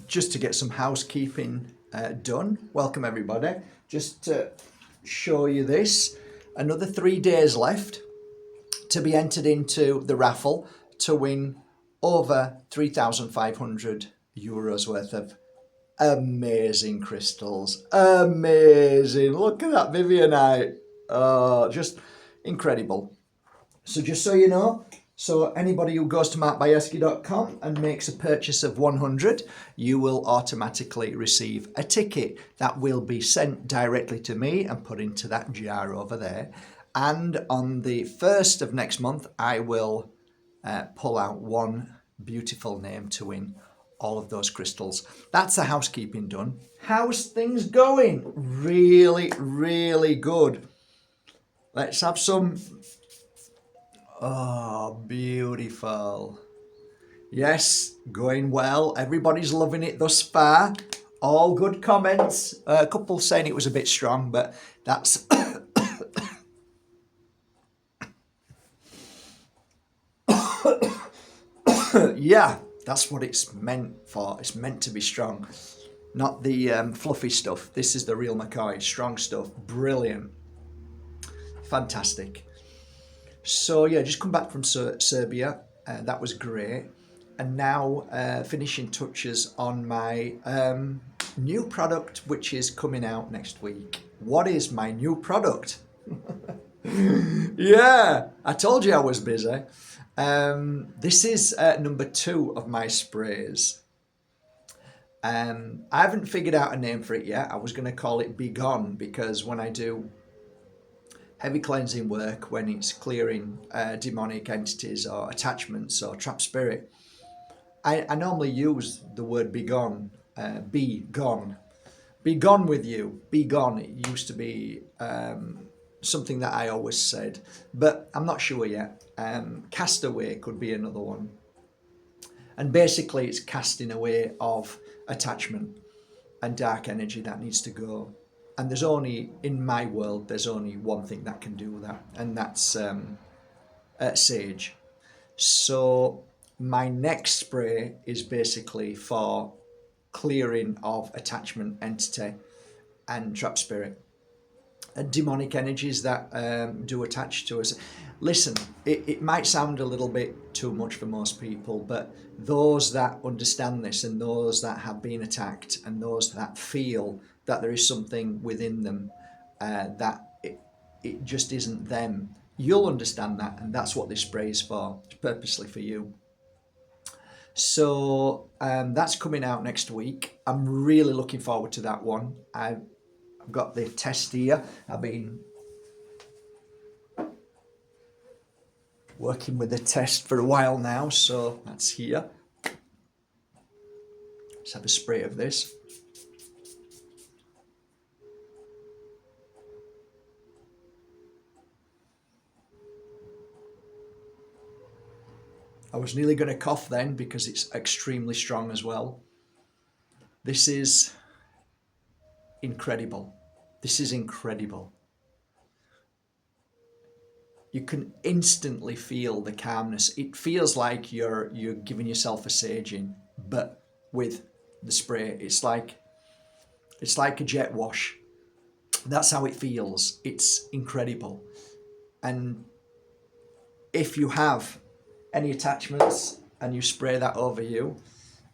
just to get some housekeeping done. Welcome everybody. Just to show you this, another 3 days left to be entered into the raffle to win over 3,500 euros worth of amazing crystals. Amazing. Look at that Vivianite. Oh, just incredible. So just so you know, so anybody who goes to Bajerski.com and makes a purchase of 100, you will automatically receive a ticket that will be sent directly to me and put into that jar over there. And on the 1st of next month, I will pull out one beautiful name to win all of those crystals. That's the housekeeping done. How's things going? Really, really good. Let's have some. Oh, beautiful. Yes, going well. Everybody's loving it thus far. All good comments. A couple saying it was a bit strong, but that's... yeah, that's what it's meant for. It's meant to be strong. Not the fluffy stuff. This is the real McCoy. Strong stuff. Brilliant. Fantastic. So yeah, just come back from Serbia. That was great. And now finishing touches on my new product, which is coming out next week. What is my new product? Yeah, I told you I was busy. This is number 2 of my sprays. I haven't figured out a name for it yet. I was going to call it Be Gone, because when I do heavy cleansing work, when it's clearing demonic entities or attachments or trapped spirit, I normally use the word be gone, be gone. Be gone with you, be gone. It used to be something that I always said, but I'm not sure yet. Cast away could be another one. And basically it's casting away of attachment and dark energy that needs to go. And there's only, in my world, there's only one thing that can do that, and that's sage. So my next spray is basically for clearing of attachment, entity, and trap spirit. And demonic energies that do attach to us. Listen, it might sound a little bit too much for most people, but those that understand this and those that have been attacked and those that feel that there is something within them that it just isn't them, you'll understand that, and that's what this spray is for. It's purposely for you. So that's coming out next week. I'm really looking forward to that one. I've got the test here. I've been working with the test for a while now, so that's here. Let's have a spray of this. I was nearly going to cough then because it's extremely strong as well. This is incredible. This is incredible. You can instantly feel the calmness. It feels like you're giving yourself a saging, but with the spray, it's like a jet wash. That's how it feels. It's incredible. And if you have any attachments and you spray that over you,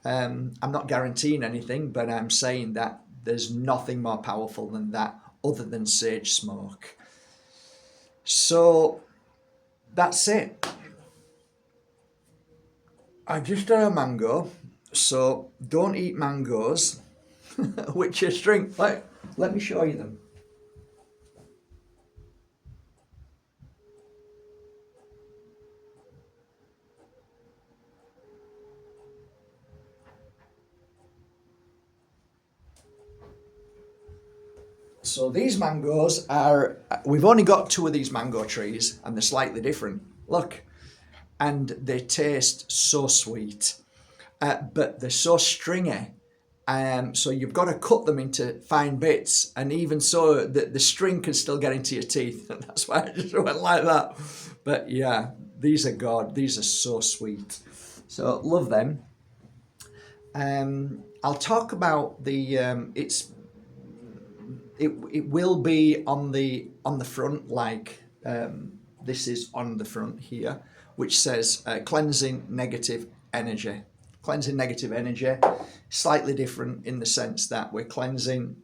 I'm not guaranteeing anything, but I'm saying that there's nothing more powerful than that other than sage smoke. So that's it. I've just done a mango, so don't eat mangoes, which is drink. Let me show you them. So these mangoes are, we've only got 2 of these mango trees and they're slightly different. Look, and they taste so sweet, but they're so stringy. So you've got to cut them into fine bits, and even so the string can still get into your teeth. That's why I just went like that. But yeah, these are God. These are so sweet. So love them. I'll talk about the it will be on the front, like this is on the front here, which says cleansing negative energy. Cleansing negative energy, slightly different in the sense that we're cleansing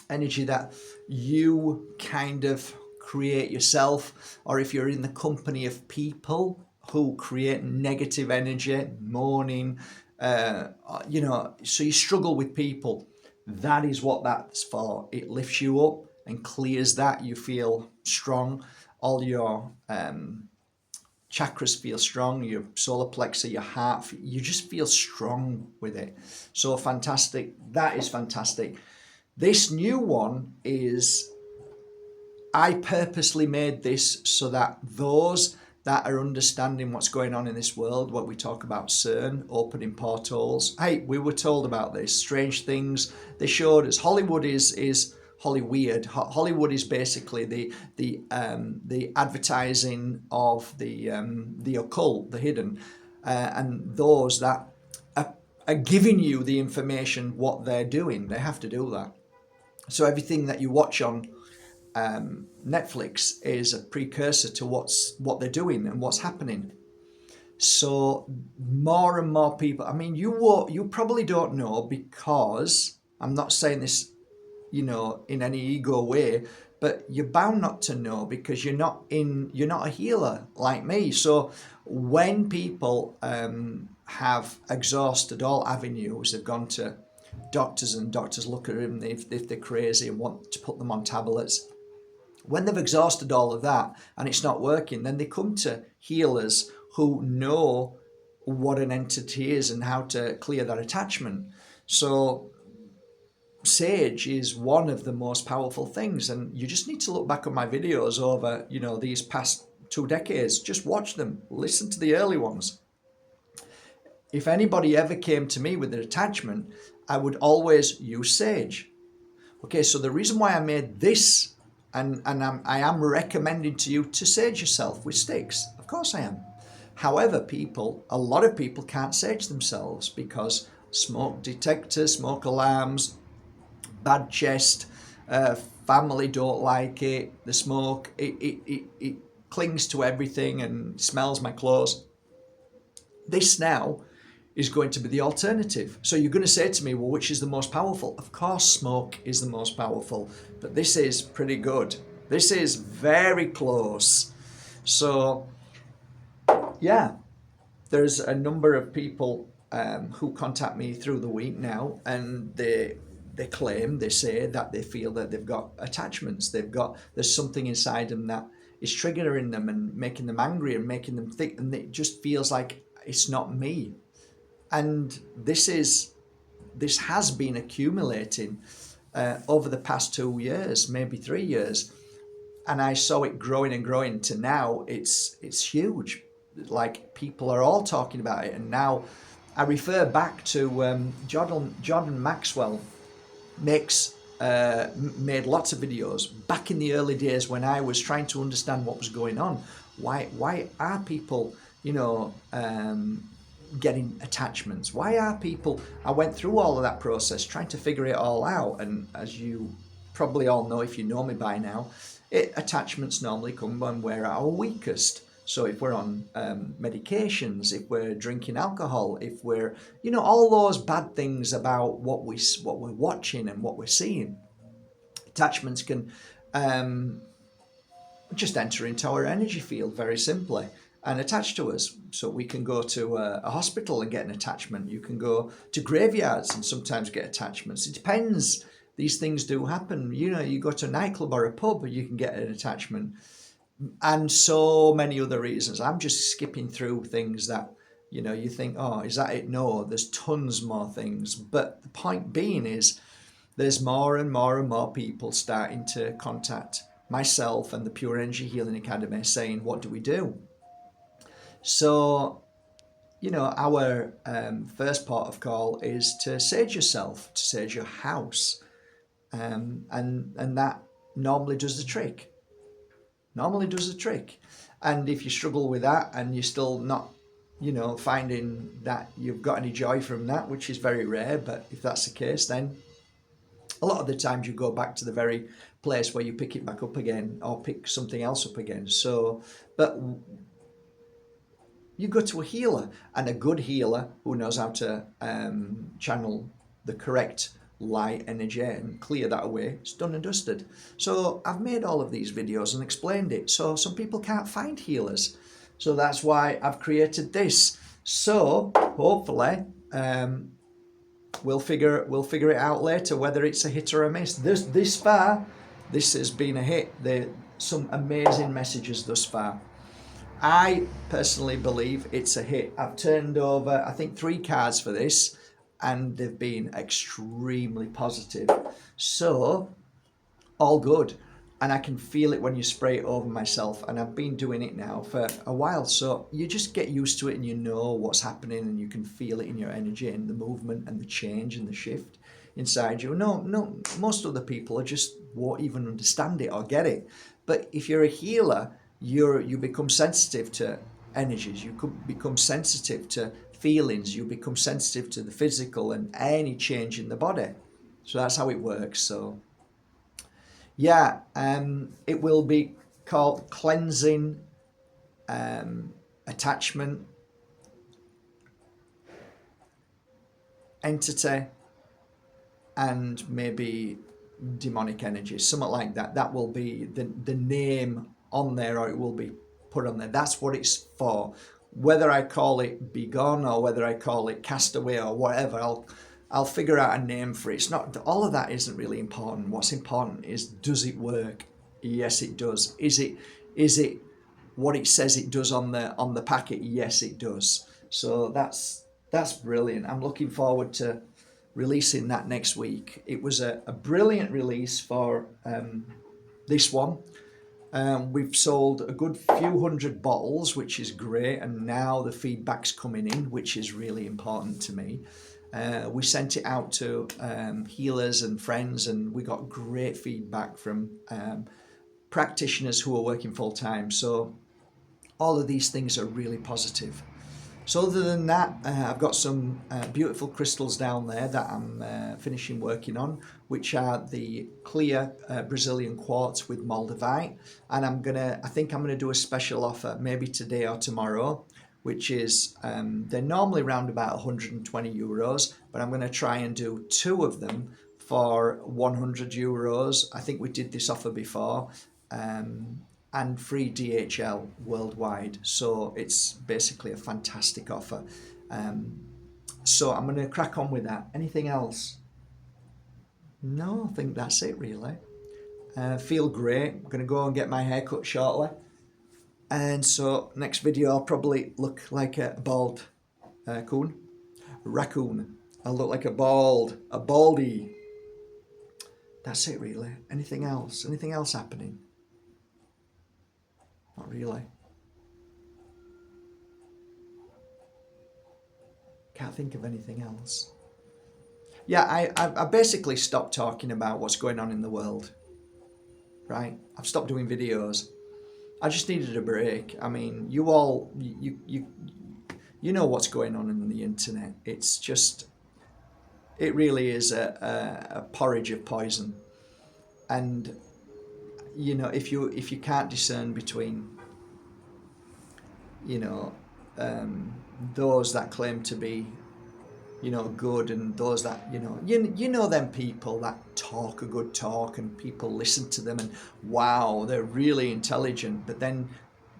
energy that you kind of create yourself, or if you're in the company of people who create negative energy, mourning, so you struggle with people. That is what that's for. It lifts you up and clears that. You feel strong. All your chakras feel strong, your solar plexus, your heart, you just feel strong with it. So fantastic. That is fantastic. This new one is, I purposely made this so that those that are understanding what's going on in this world, what we talk about CERN, opening portals. Hey, we were told about this, strange things they showed us. Hollywood is Hollyweird. Hollywood is basically the advertising of the occult, the hidden, and those that are giving you the information what they're doing. They have to do that. So everything that you watch on Netflix is a precursor to what they're doing and what's happening. So more and more people. I mean, you probably don't know, because I'm not saying this, in any ego way, but you're bound not to know because you're not a healer like me. So when people have exhausted all avenues, they've gone to doctors and doctors look at them if they're crazy and want to put them on tablets. When they've exhausted all of that and it's not working, then they come to healers who know what an entity is and how to clear that attachment. So sage is one of the most powerful things, and you just need to look back on my videos over these past 2 decades. Just watch them, listen to the early ones. If anybody ever came to me with an attachment, I would always use sage. Okay, so the reason why I made this, and I am recommending to you to sage yourself with sticks. Of course I am. However, a lot of people can't sage themselves because smoke detectors, smoke alarms, bad chest, family don't like it, the smoke, it clings to everything and smells my clothes. This now is going to be the alternative. So you're going to say to me, well, which is the most powerful? Of course, smoke is the most powerful, but this is pretty good. This is very close. So, yeah, there's a number of people who contact me through the week now, and they say that they feel that they've got attachments. There's something inside them that is triggering them and making them angry and making them think, and it just feels like it's not me. And this has been accumulating over the past 2 years, maybe 3 years, and I saw it growing and growing to now it's huge. Like, people are all talking about it, and now I refer back to Jordan Maxwell made lots of videos back in the early days when I was trying to understand what was going on. Why are people getting attachments? Why are people? I went through all of that process trying to figure it all out, and as you probably all know, if you know me by now, attachments normally come when we're at our weakest. So if we're on medications, if we're drinking alcohol, if we're all those bad things about what we're watching and what we're seeing, attachments can just enter into our energy field very simply and attach to us. So we can go to a hospital and get an attachment. You can go to graveyards and sometimes get attachments. It depends. These things do happen. You go to a nightclub or a pub, you can get an attachment. And so many other reasons. I'm just skipping through things that, you think, oh, is that it? No, there's tons more things. But the point being is there's more and more and more people starting to contact myself and the Pure Energy Healing Academy saying, what do we do? So, our first part of call is to sage yourself, to sage your house. And that normally does the trick. And if you struggle with that and you're still not you know, finding that you've got any joy from that, which is very rare. But if that's the case, then a lot of the times you go back to the very place where you pick it back up again or pick something else up again. So, but you go to a healer, and a good healer who knows how to channel the correct light energy and clear that away, it's done and dusted. So I've made all of these videos and explained it. So some people can't find healers. So that's why I've created this. So hopefully we'll figure it out later whether it's a hit or a miss. This far, this has been a hit. Some amazing messages thus far. I personally believe it's a hit. I've turned over, I think, 3 cards for this, and they've been extremely positive. So, all good. And I can feel it when you spray it over myself, and I've been doing it now for a while. So you just get used to it, and you know what's happening, and you can feel it in your energy and the movement and the change and the shift inside you. No, most other people are just won't even understand it or get it. But if you're a healer, you become sensitive to energies, you could become sensitive to feelings, you become sensitive to the physical and any change in the body. So that's how it works. So yeah, it will be called cleansing, attachment, entity, and maybe demonic energies, something like that. That will be the name on there, or it will be put on there. That's what it's for. Whether I call it Begone or whether I call it Castaway or whatever, I'll figure out a name for it. It's not, all of that isn't really important. What's important is, does it work? Yes, it does. Is it what it says it does on the packet? Yes, it does. So that's brilliant. I'm looking forward to releasing that next week. It was a brilliant release for this one. We've sold a good few hundred bottles, which is great, and now the feedback's coming in, which is really important to me. We sent it out to healers and friends, and we got great feedback from practitioners who are working full time. So all of these things are really positive. So other than that, I've got some beautiful crystals down there that I'm finishing working on, which are the clear Brazilian quartz with MOLDAVITE. And I think I'm gonna do a special offer maybe today or tomorrow, which is, they're normally around about 120 euros, but I'm gonna try and do 2 of them for 100 euros. I think we did this offer before. And free DHL worldwide. So it's basically a fantastic offer. So I'm going to crack on with that. Anything else? No, I think that's it really. Feel great. I'm going to go and get my hair cut shortly. And so next video I'll probably look like a bald raccoon. I'll look like a baldy. That's it really. Anything else? Anything else happening? Not really. Can't think of anything else. Yeah, I basically stopped talking about what's going on in the world. Right? I've stopped doing videos. I just needed a break. I mean, you all, you know what's going on in the internet. It's just, it really is a porridge of poison. And you know, if you can't discern between, you know, those that claim to be, you know, good, and those that, you know them people that talk a good talk and people listen to them and wow, they're really intelligent, but then,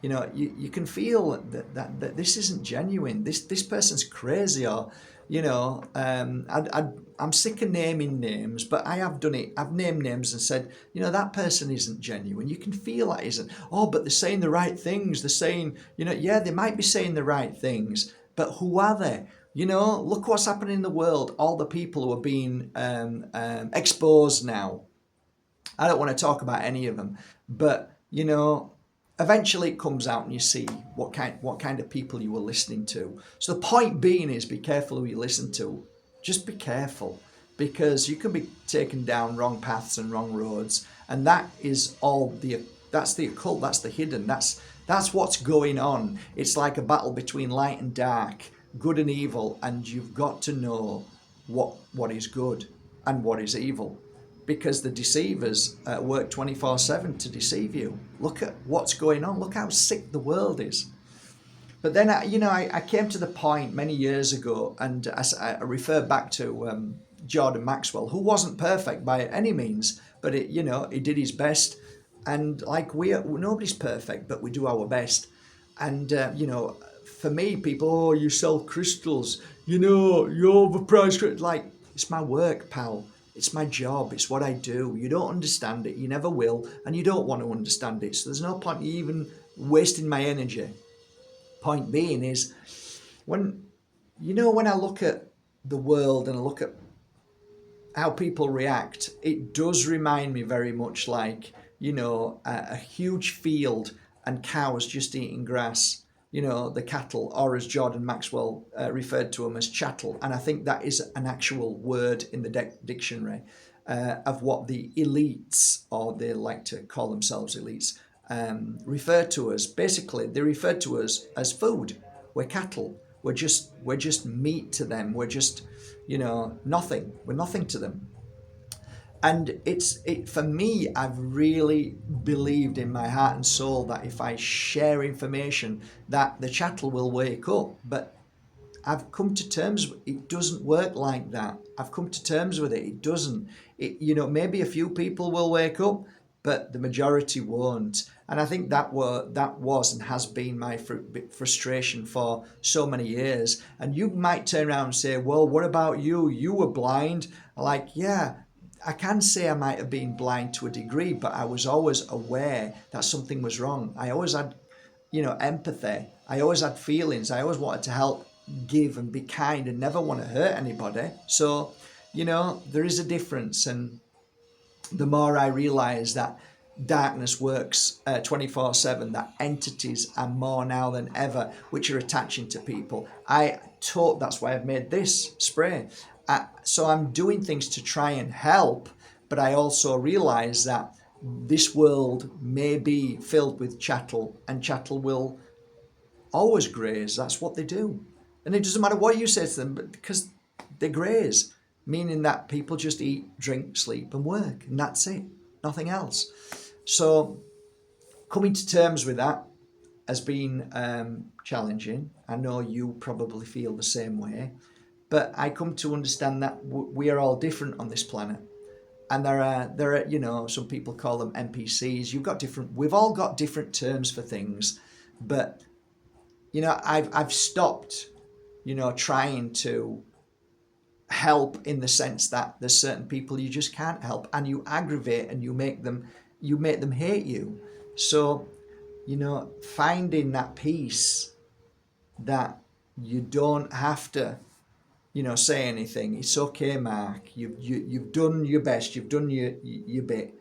you know, you can feel that this isn't genuine. This person's crazy, or, you know, I'm sick of naming names, but I have done it. I've named names and said, you know, that person isn't genuine. You can feel that isn't. Oh, but they're saying the right things. They're saying, you know, yeah, they might be saying the right things, but who are they? You know, look what's happening in the world. All the people who are being exposed now. I don't want to talk about any of them, but, you know, eventually it comes out and you see what kind of people you were listening to. So the point being is, be careful who you listen to. Just be careful, because you can be taken down wrong paths and wrong roads, and that is all that's the occult, that's the hidden, that's That's what's going on. It's like a battle between light and dark, good and evil, and you've got to know what is good and what is evil, because the deceivers work 24/7 to deceive you. Look at what's going on. Look how sick the world is. But then, I came to the point many years ago, and I refer back to Jordan Maxwell, who wasn't perfect by any means, but he did his best. And like nobody's perfect, but we do our best. And for me, people, oh, you sell crystals, you overpriced. Like, it's my work, pal. It's my job. It's what I do. You don't understand it. You never will, and you don't want to understand it. So there's no point even wasting my energy. Point being is, when I look at the world and I look at how people react, it does remind me very much like, a huge field and cows just eating grass, the cattle, or as Jordan Maxwell referred to them as chattel. And I think that is an actual word in the dictionary of what the elites, or they like to call themselves elites, refer to us. Basically, they refer to us as food. We're cattle. We're just meat to them. We're just, nothing. We're nothing to them. And for me, I've really believed in my heart and soul that if I share information, that the chattel will wake up. But I've come to terms with it doesn't work like that. I've come to terms with it. It doesn't. Maybe a few people will wake up, but the majority won't. And I think that was and has been my frustration for so many years. And you might turn around and say, well, what about you? You were blind. Like, yeah, I can say I might have been blind to a degree, but I was always aware that something was wrong. I always had, empathy. I always had feelings. I always wanted to help, give and be kind, and never want to hurt anybody. So, there is a difference. And the more I realize that darkness works 24/7, that entities are more now than ever, which are attaching to people. That's why I've made this spray. So I'm doing things to try and help, but I also realize that this world may be filled with chattel, and chattel will always graze. That's what they do. And it doesn't matter what you say to them, because they graze, meaning that people just eat, drink, sleep, and work, and that's it, nothing else. So coming to terms with that has been challenging. I know you probably feel the same way, but I come to understand that we are all different on this planet. And there are some people call them NPCs. We've all got different terms for things, but I've stopped, trying to help in the sense that there's certain people you just can't help, and you aggravate and you make them hate you. So, finding that peace that you don't have to, say anything. It's okay, Mark. You've done your best. You've done your bit,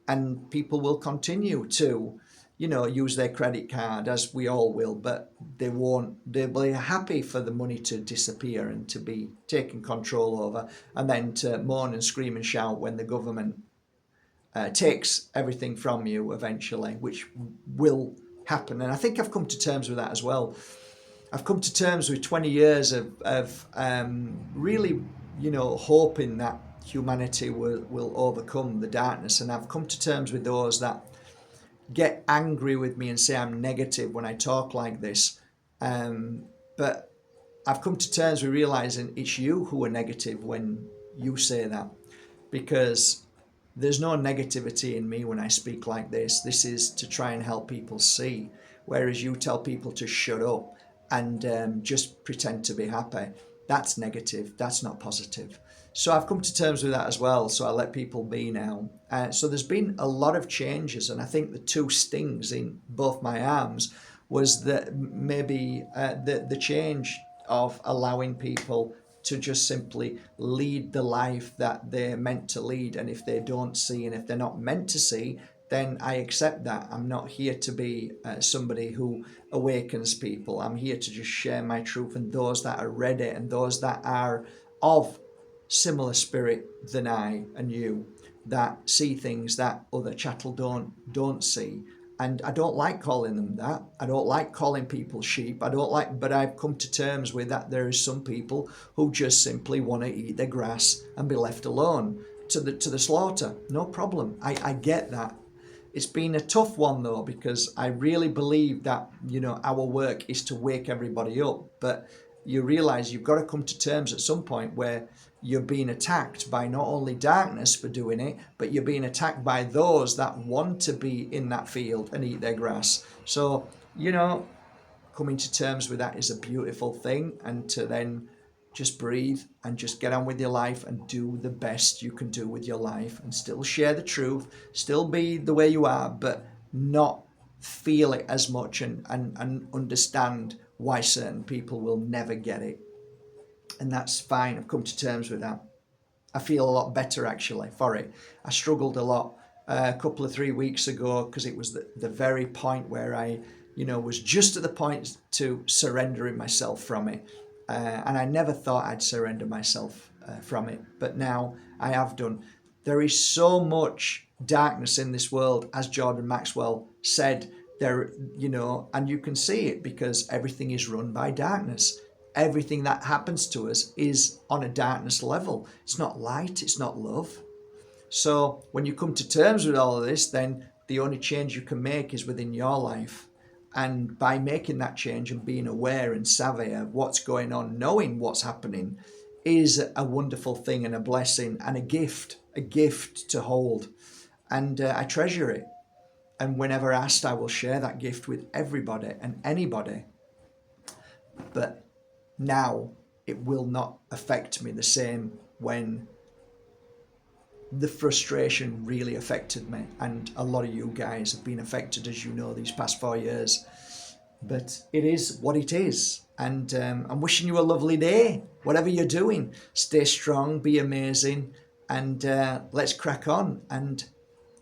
and people will continue to, use their credit card, as we all will, but they won't. They'll be happy for the money to disappear and to be taken control over, and then to moan and scream and shout when the government takes everything from you eventually, which will happen. And I think I've come to terms with that as well. I've come to terms with 20 years of really, hoping that humanity will overcome the darkness. And I've come to terms with those that get angry with me and say I'm negative when I talk like this. But I've come to terms with realizing it's you who are negative when you say that, because there's no negativity in me when I speak like this. This is to try and help people see, whereas you tell people to shut up and just pretend to be happy. That's negative. That's not positive. So I've come to terms with that as well. So I let people be now. So there's been a lot of changes, and I think the two stings in both my arms was that maybe the change of allowing people to just simply lead the life that they're meant to lead. And if they don't see, and if they're not meant to see, then I accept that. I'm not here to be somebody who awakens people. I'm here to just share my truth, and those that are ready and those that are of similar spirit than I and you, that see things that other chattel don't see, And I don't like calling them that. I don't like calling people sheep. I don't like, but I've come to terms with that. There is some people who just simply want to eat their grass and be left alone to the slaughter. No problem. I get that. It's been a tough one though, because I really believe that, our work is to wake everybody up. But you realize you've got to come to terms at some point where you're being attacked by not only darkness for doing it, but you're being attacked by those that want to be in that field and eat their grass. So, coming to terms with that is a beautiful thing, and to then just breathe and just get on with your life and do the best you can do with your life, and still share the truth, still be the way you are, but not feel it as much, and understand why certain people will never get it. And that's fine. I've come to terms with that. I feel a lot better actually for it. I struggled a lot a couple of 3 weeks ago, because it was the very point where I, was just at the point to surrendering myself from it. And I never thought I'd surrender myself from it, but now I have done. There is so much darkness in this world, as Jordan Maxwell said. There, and you can see it because everything is run by darkness. Everything that happens to us is on a darkness level. It's not light, it's not love. So when you come to terms with all of this, then the only change you can make is within your life. And by making that change and being aware and savvy of what's going on, knowing what's happening, is a wonderful thing and a blessing and a gift to hold. And I treasure it. And whenever asked, I will share that gift with everybody and anybody. But now it will not affect me the same when the frustration really affected me. And a lot of you guys have been affected, as you know, these past 4 years. But it is what it is. And I'm wishing you a lovely day. Whatever you're doing, stay strong, be amazing, and let's crack on and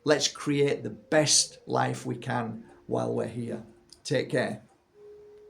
let's create the best life we can while we're here. Take care.